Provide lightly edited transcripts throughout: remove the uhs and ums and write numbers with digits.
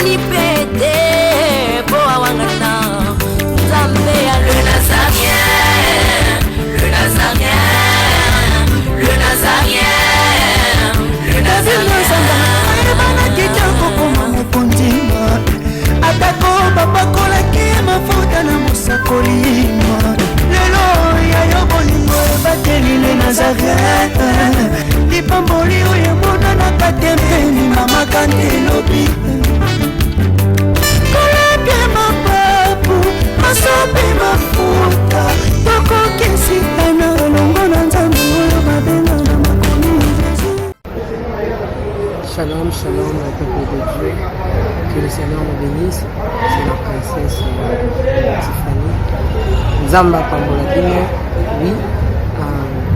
moni pete po awangata Nzambe ya le Nazarien, le Nazarien, le Nazarien, le Nazarien. Bana kitoko koma mokondima atako babakolaki mafuta na mosakolima lelo yayo bolingo ebateli le Nazareth lipamboli oyo emonanaka tembeni mama kandi elobi koleke mapapu masopi mafuta tokokisikana elongo na nzambe oyo babenga na makomi Shalom, shalom, au peuple de Dieu. Que le Seigneur nous bénisse. C'est la princesse Tiffany. Nzamba Pambola Dino, oui,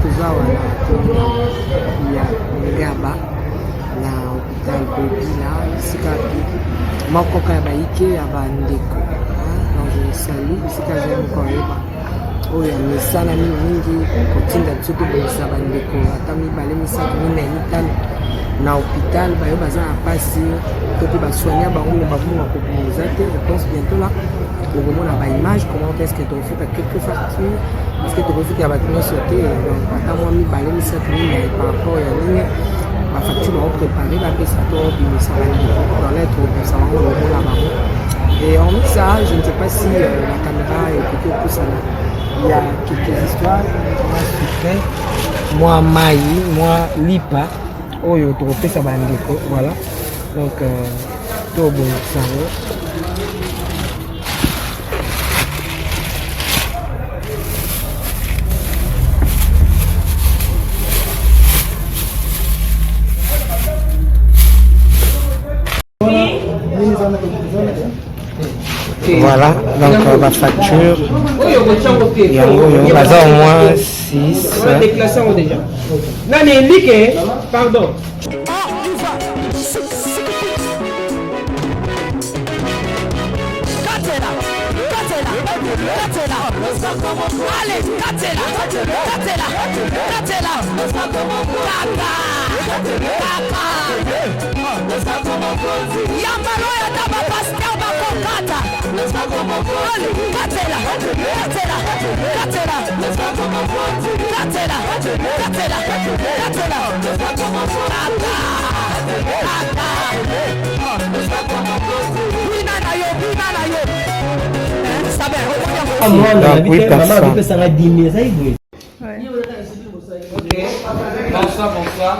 toujours il y a Ngaba, na hôpital Bobi là, Sikapi. Makoka ya baike ya bandeko. Donc je salue, Sika j'aime Koyeba. Oya misala mingi kotinda tsuku bolisa bandeko. Ata mibale misatu minene tano. Na hôpital bayo baza na pasi côté ba soigner ba on ba vont proposer je pense bientôt là au moment la ba image comment est-ce que tu fais quelques factures est-ce que tu veux que ba tout sauter donc ata moi mi balé mi ça mais par rapport à ligne ba facture ba préparer ba pesa to bi ça va dans l'être pour ça va au moment là et en ça je ne sais pas si la caméra est plutôt plus ça il y a quelques histoires moi secret moi Maï moi Lipa oyo tokopesa bandeko voilà donc tobongisa yango voilà donc la facture yango baza au moins 6 on a déclassé déjà nani like pardon Allez, Katela, Katela, Katela, Yambalo ya daba pasteur bakokata. Allez, Katela, Katela, Katela, Katela, Katela, Bonsoir, bonsoir.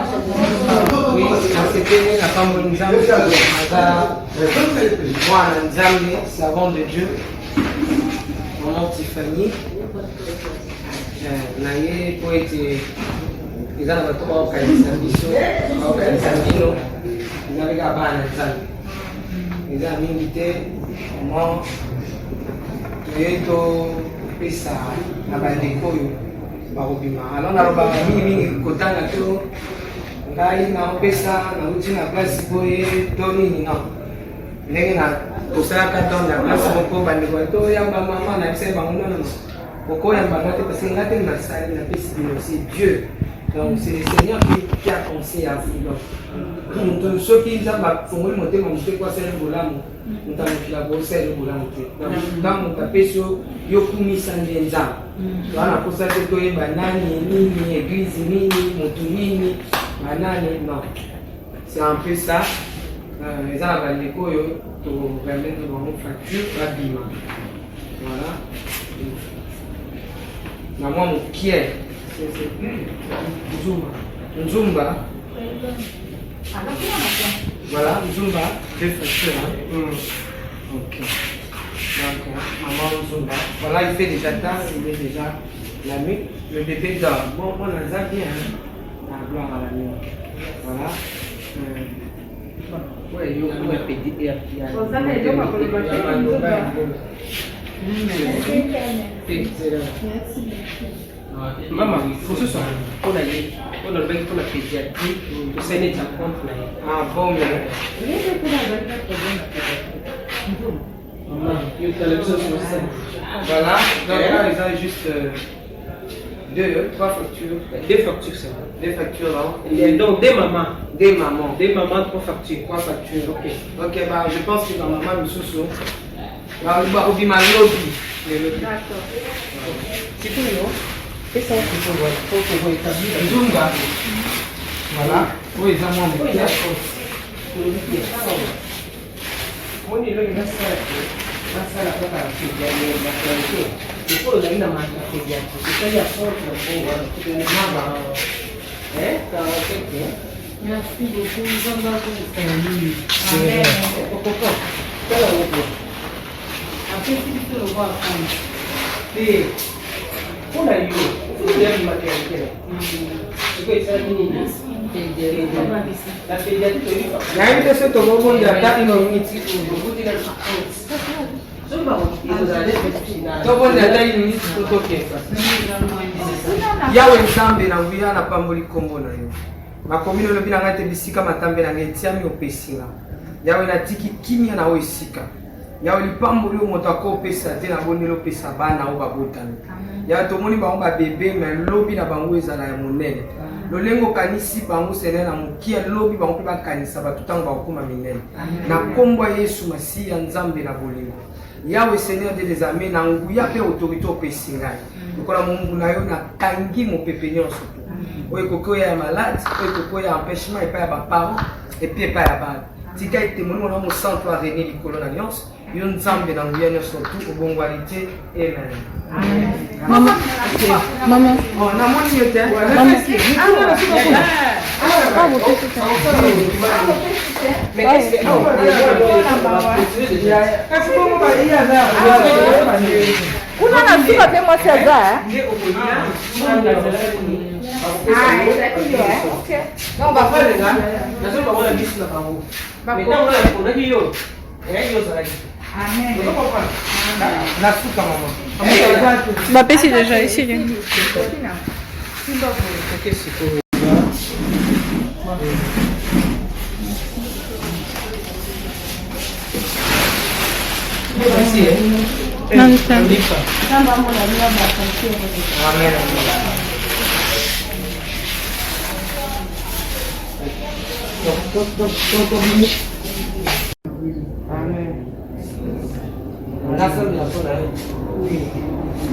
Oui, c'était la femme de Nzambe, moi, Nzambe, savant de Dieu, maman Tiffany. Naye pour être les gens de trois organisations, organisations, ils avaient gardé Nzambe. Ils ont invité moi, pesa na bandeko oyo bakobima alors naloba mingi kotanga to ngai naopesa nauti na place boye to nini no ndenge na kosalaka don na place moko bandeko to yamba mama na bisa bango nono okoyambanga te parce que ngai te nasali napesi bino c'est Dieu donc c'est le Seigneur qui a pensé à vous donc soki nzambe afungoli motema mote kwasala bolamu mutamukila bosele bolamu te donc moto apesi yo kumisa nde nzambe wana kosa te toyeba nani nini église nini motu nini banani non c'est un peu ça eza na bandeko oyo toremettre bango facture babima voilà na mwa mokie Nzumba. Voilà, Nzumba, deux factures. Ok. Donc, maman Nzumba. Voilà, il fait déjà tard, il est déjà la nuit. Le bébé dort. Bon, on a ça bien. La gloire à la nuit. Voilà. Ouais, il y a un petit air qui a. Maman, il faut se soigner. On a le bec pour la pédiatrie, le Sénat compte là. Ah bon, mais. Voilà, donc là, ils ont juste 3 factures. 2 factures c'est bon. 2 factures là. Et donc des mamans. 2 mamans. 2 mamans, 3 factures. 3 factures. Ok. Ok, bah je pense que ma maman me sous-sous. Bah, on va ouvrir ma lobby. D'accord. C'est tout, non? C'est ça. Il faut voir établir. Zunga. Voilà. Oui, ça m'a Oui, d'accord. On est là, il va se faire. Masala kwa kufikia mafanikio. Ipo zaina mafanikio yako. Kitaja force na Mungu anakutengeneza. Sawa keke. Merci beaucoup. Nzamba kusaidie. Amen. Kokoko. Kala huko. Après si tu le vois comme. Kuna hiyo. Ndio ni mafanikio. Siko isa nini? La pédiatrie hiyo. Na hivi sasa tobobo ndio hata ino miti. Tobonde hata hii ni tutoke. Yawe nzambe na nguya na pamboli kombo na yo. Makomino lobi na ngate bisika matambe na ngetiami opesinga. Yawe na tiki kimia na oisika. Yawe lipamboli moto akopesa te na bondelo pesa bana o babotani. Ya tomoni bango ba bébé mais lobi na bango ezala ya monene. Lolengo kanisi bango sene na mukia lobi bango pe bakanisa batutanga bakoma minene. Na kombo Yesu Masiya nzambe na bolingo. Yawe Seigneur des armées na nguya pe autorité opesinga. Lokola mungu na yo na kangi mopepe nyonso. Oyo kokoya ya malade, oyo kokoya ya empêchement epa ya baparents et puis epa ya bana. Tika ete monimo na mo centre a René likolo na nyonso. Yo nzambe na nguya nyonso tout obongwalité. Amen. Maman. Maman. Oh, na moni yo te. Mais qu'est-ce que Kuna na sifa pe moi c'est ça. OK. Non, va pas les gars. Na sio pamoja bisi na pamoja. Maintenant on a hiyo. Hiyo saladi. Amen. Nasuka mama. Bapesi déjà ici. Merci. Non, ça. Amen.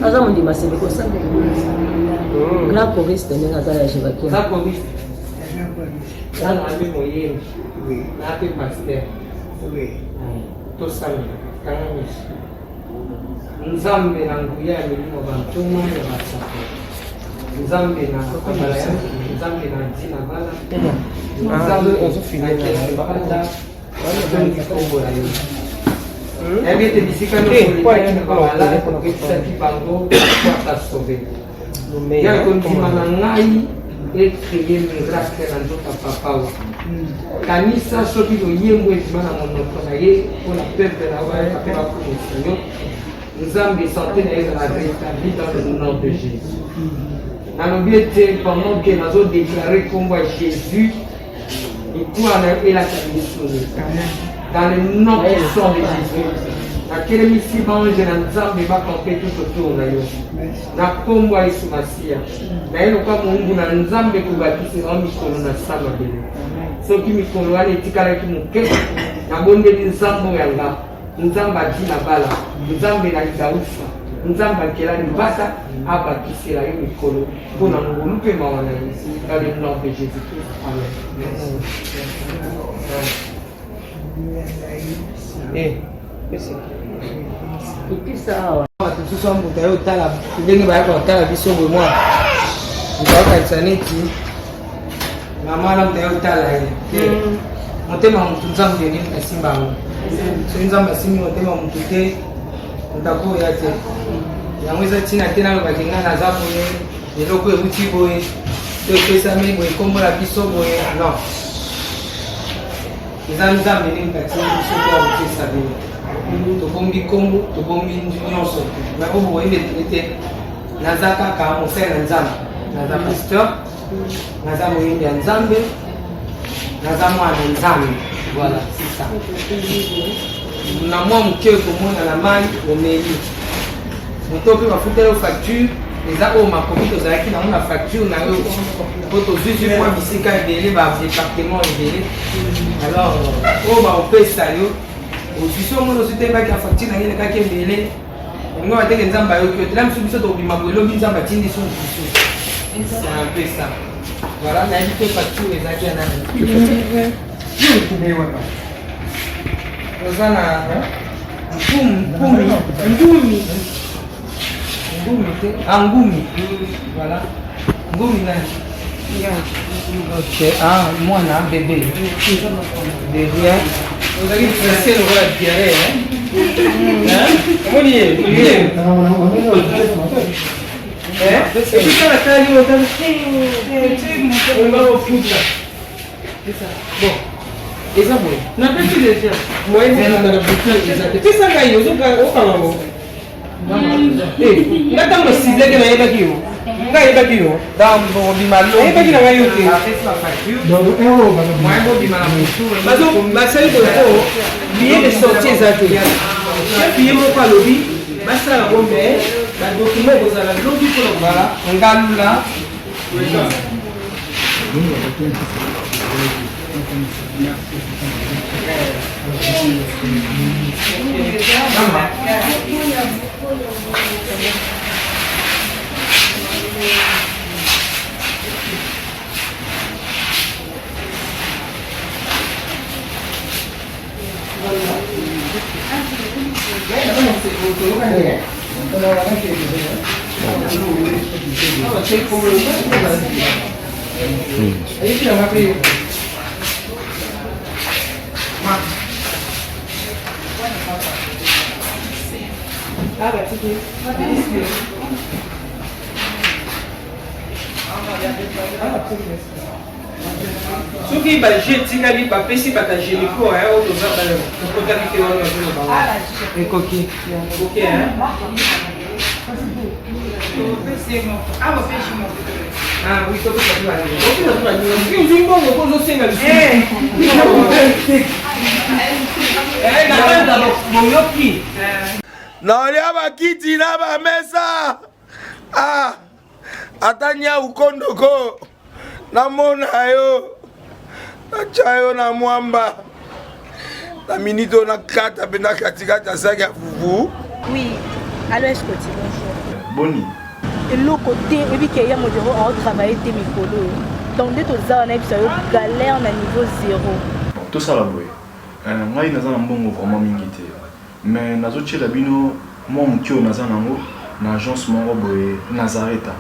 aza mondima sebe kosambela grand choriste ndenge aza ya jévaquie Nape moyeni, nape pasteur, tosala kanga miso. Nzambe na nguya ya milimo bantuma ya basako. Nzambe na kabala ya, nzambe na ntina bala. Nzambe na kesi bakata, nzambe kombo na yo. Ebite bisika no solitaire na babala, kokisa kibango, kwa sauver. Ya kondima na ngai créer miracle na nzoka papa. Kanisa soki loyembo ezima na monoko na ye mpona peuple na oyo kape bakomisa yo nzambe santé na ye ezala rétabli dans le nom de Jésus. Nalobi ete pendant ke nazodéclare kombo ya Jésus ekwana elaka biso dans le nom puissant de Jésus. Nakelemisi bange na nzambe bakampe tout autour na yo na kombo ya Yesu Masiya na ye lokola mongu na nzambe kobakisela mikolo na sala bele soki mikolo wana etikalaki moke nabondeli nzambe oyo yanga nzambe adi na bala nzambe na lidausa nzambe akela libata abakisela yo mikolo mpona mongolu mpe mawa na ye dans le nom de Jésus Christ. Amen. Bato mosusu ambuta yo otala ndenge bayaka kotala biso boye mwa baokanisa neti mama na mutu yo otala ye te motema ya mutu nzambe nini asimba yango soki nzambe asimbi motema ya mutu te mutako oya te yango eza ntina te nalobaki ngai naza boye eloko euti boye to epesami boye ekombola biso boye non eza nzambe nini kati biso to akopesa bino tobombi kombo tobombi nyonso me oyo boyembe ete naza kaka mosali na nzambe naza pasteur naza moyembi ya nzambe naza mwana nzambe voilà c'est ça na mwa moke komona na mai omeli moto mpe bafutela facture eza oyo makomi tozalaki nango na facture na yo po tozwi mwa bisika ebele badépartement ebele alors oyo baopesa yo biso omona osi tebaki ya facture na ngai elekaki ebele olingo bateke nzambe ayoki yo tela misu biso tobima boye elobi nzambe atindi so mosusu c'est un peu ça voilà nayebi mpe facture ezalaki ya nani oza na ngumi te ngumi voilà ngumi nani ok mwana bébé derrière ozalaki presse lokola diarrhée omoni ye ebisala tali otaofuta bon eza boye napesi deja moyenana boutique eza te pesa ngai okangango nga ntango sizeke nayebaki yo nga yebaki yo obima loyebaki na ngai yo te basali koko billet de sortie eza te billet moko alobi basala yango me badocument ekozala lobi mpona kobala ngalula soki baje etikali bapesi batageliko oyo toza okotaki te wana ekoki mbongo kozosenga moyoki naolia bakiti na bamesa ata nyau kondoko namona yo natya yo na mwamba na minito nakata mpe nakatikati ya saki ya fufu. Oui, allo Escoti, bonjour. Boni. Eloko te ebiki ya modero a travailler te mikolo. Donc dès to za na ebisa yo galère na niveau 0. Tout ça la boy. Ngai naza na mbongo vraiment mingi te. Mais nazotiela bino moi mukio naza nango na agence moko boye Nazareta.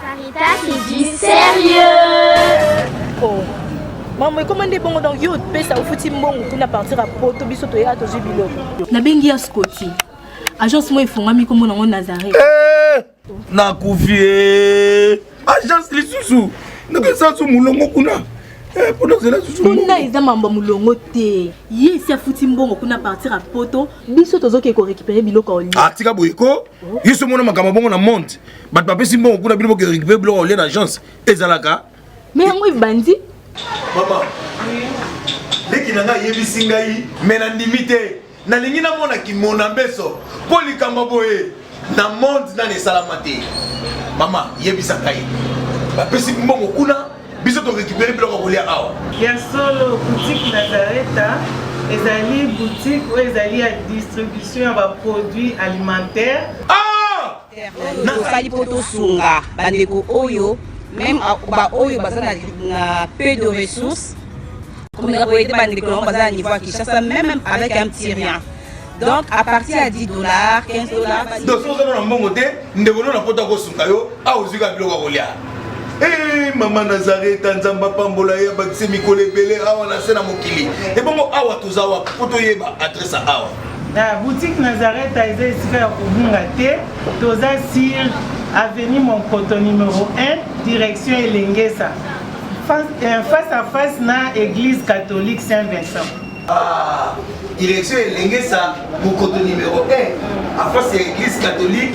Sarita, c'est du sérieux. Oh. Maman, comment est bon donc yo pesa au fouti mbongo kuna partir à poto biso to ya to jubiloko. Na bengi ya Scotty. Agence moi ifungami comme nango Nazareta. Na kufie. Agence lisusu. Ndeke sansu mulongo kuna. Pona zela susu. Kuna eza mamba mulongo te. Yesi afuti mbongo kuna partir à poto biso tozoke ko récupérer biloko oli. Tika boyeko. Yeso mona makama bongo na monte. Bat papesi mbongo kuna biloko ko récupérer biloko oli na agence. Ezalaka. Mais yango ibandi. Maman. Leki nanga yebisi ngai mena ndimite. Na lingi na mona ki mona beso. Poli kamba boye. Na monde na ne salamate. Mama yebisa ngai. Bapesi mbongo kuna biso to récupérer biloko ko lia awa. Ya solo boutique Nazareta ezali boutique ou ezali à distribution ya ba produits alimentaires. Nasali poto sunga bandeko oyo même ba oyo bazana na peu de ressources comme la boyete bandeko on bazana niveau Kinshasa même avec un petit rien. Donc à partir à $10, $15. Donc so na mbongo te ndeko na poto ko sunga yo a ozika biloko ko lia. Maman Nazareta nzamba pambola ya bakise mikole belé awa na sena mokili. Et bongo awa tozawa poto yeba adresse awa. La boutique Nazareta est ici à Kubungate, toza sur avenue Monkoto numéro 1, direction Elengesa. Face à face na église catholique Saint-Vincent. Direction Elengesa, Monkoto numéro 1, à face à l'église catholique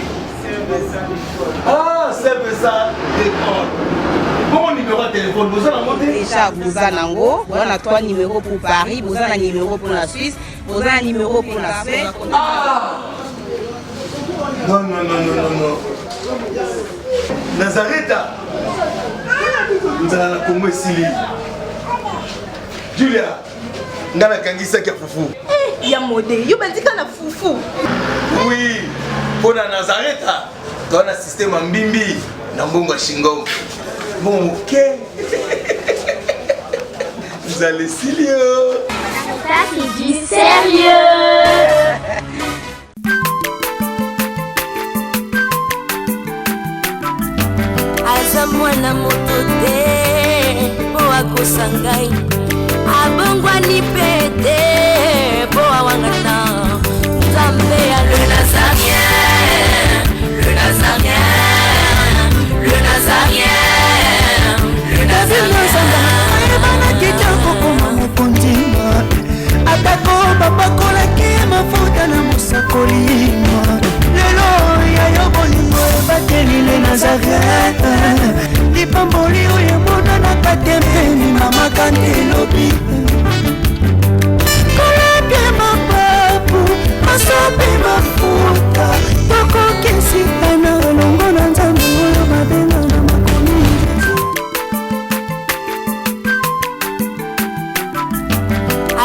Saint-Vincent d'école. Bon numéro de téléphone, vous en avez déjà vous en on a 3 numéros pour Paris, vous avez un numéro pour la Suisse, vous avez un numéro pour la Suisse. Non. Nazareta nzala na Kongo esili. Julia ngana kangisa kia fufu. Ya mode, yo bandika na fufu. Oui, pour Nazareta, tu as un système en bimbi, dans mon chingom. Bon, ok. Vous allez sérieux. Ça c'est du sérieux. Aza mwana moto te po akosangai abongwani pete po awangana nzambe ya le nazarien, le nazarien, le nazarien, le nazarien. Ebana kitoko koma mokondima atako bapakolaki mafuta na mosakolima lelo yayo bolingo ebateli le nazareta lipamboli oyo emonanaka te mpeni mama kandelobi kolapye mapapu masope mafuta tokokesikana elongo na nzambe oyo babenga na makomi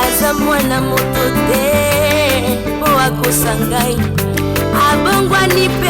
aza mwana moto te po akosangai abongwani pe